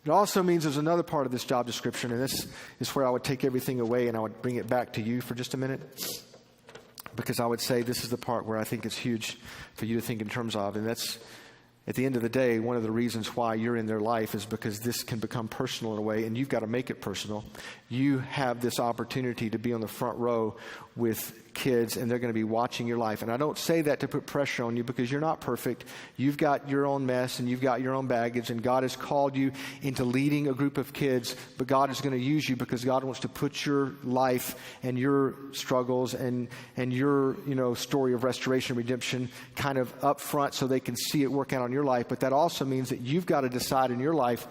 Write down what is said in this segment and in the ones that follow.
It also means there's another part of this job description, and this is where I would take everything away and I would bring it back to you for just a minute. Because I would say this is the part where I think it's huge for you to think in terms of, and that's, at the end of the day, one of the reasons why you're in their life is because this can become personal in a way, and you've got to make it personal. You have this opportunity to be on the front row with kids, and they're going to be watching your life. And I don't say that to put pressure on you, because you're not perfect. You've got your own mess, and you've got your own baggage, and God has called you into leading a group of kids, but God is going to use you because God wants to put your life and your struggles and your, story of restoration, redemption kind of up front so they can see it work out on your life. But that also means that you've got to decide in your life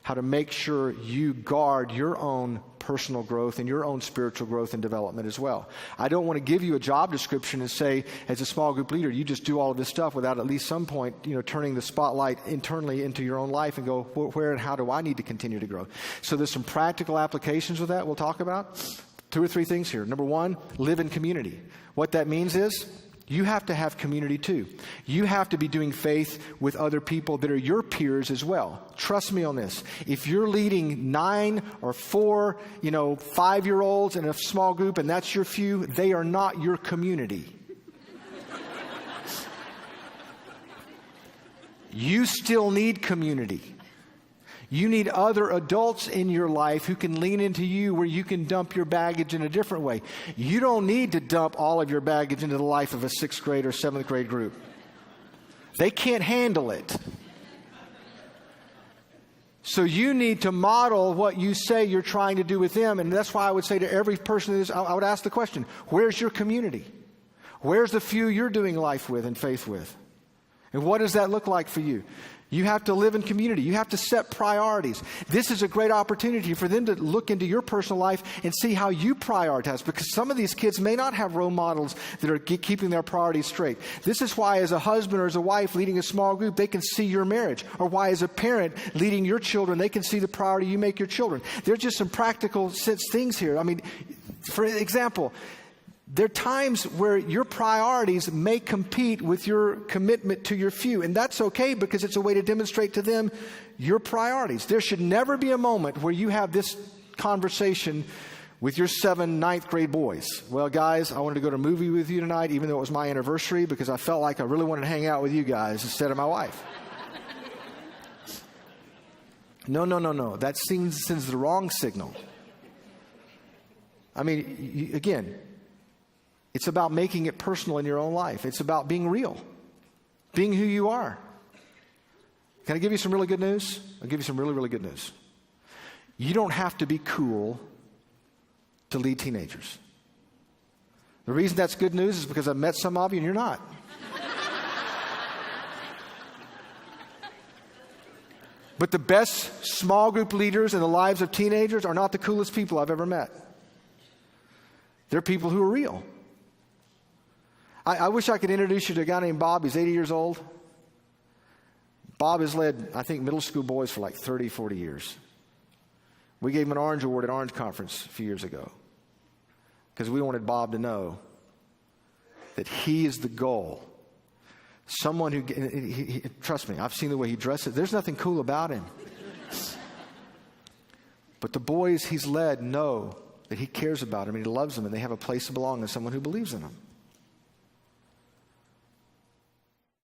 how to make sure you guard your own personal growth and your own spiritual growth and development as well. I don't want to give you a job description and say, as a small group leader, you just do all of this stuff without at least some point, turning the spotlight internally into your own life and go, where and how do I need to continue to grow? So there's some practical applications with that we'll talk about. 2 or 3 things here. Number 1, live in community. What that means is, you have to have community too. You have to be doing faith with other people that are your peers as well. Trust me on this. If you're leading 9 or 4, 5-year-olds in a small group and that's your few, they are not your community. You still need community. You need other adults in your life who can lean into you where you can dump your baggage in a different way. You don't need to dump all of your baggage into the life of a 6th grade or 7th grade group. They can't handle it. So you need to model what you say you're trying to do with them. And that's why I would say to every person, I would ask the question, where's your community? Where's the few you're doing life with and faith with? And what does that look like for you? You have to live in community. You have to set priorities. This is a great opportunity for them to look into your personal life and see how you prioritize, because some of these kids may not have role models that are keeping their priorities straight. This is why as a husband or as a wife leading a small group, they can see your marriage, or why as a parent leading your children, they can see the priority you make your children. There's just some practical sense things here. I mean, for example, there are times where your priorities may compete with your commitment to your few. And that's okay, because it's a way to demonstrate to them your priorities. There should never be a moment where you have this conversation with your 7th, 9th grade boys. Well, guys, I wanted to go to a movie with you tonight, even though it was my anniversary, because I felt like I really wanted to hang out with you guys instead of my wife. No. That sends the wrong signal. I mean, again, it's about making it personal in your own life. It's about being real, being who you are. Can I give you some really good news? I'll give you some really, really good news. You don't have to be cool to lead teenagers. The reason that's good news is because I've met some of you and you're not. But the best small group leaders in the lives of teenagers are not the coolest people I've ever met. They're people who are real. I wish I could introduce you to a guy named Bob. He's 80 years old. Bob has led, I think, middle school boys for like 30, 40 years. We gave him an Orange Award at Orange Conference a few years ago because we wanted Bob to know that he is the goal. Someone who, trust me, I've seen the way he dresses. There's nothing cool about him. But the boys he's led know that he cares about them and he loves them and they have a place to belong and someone who believes in them.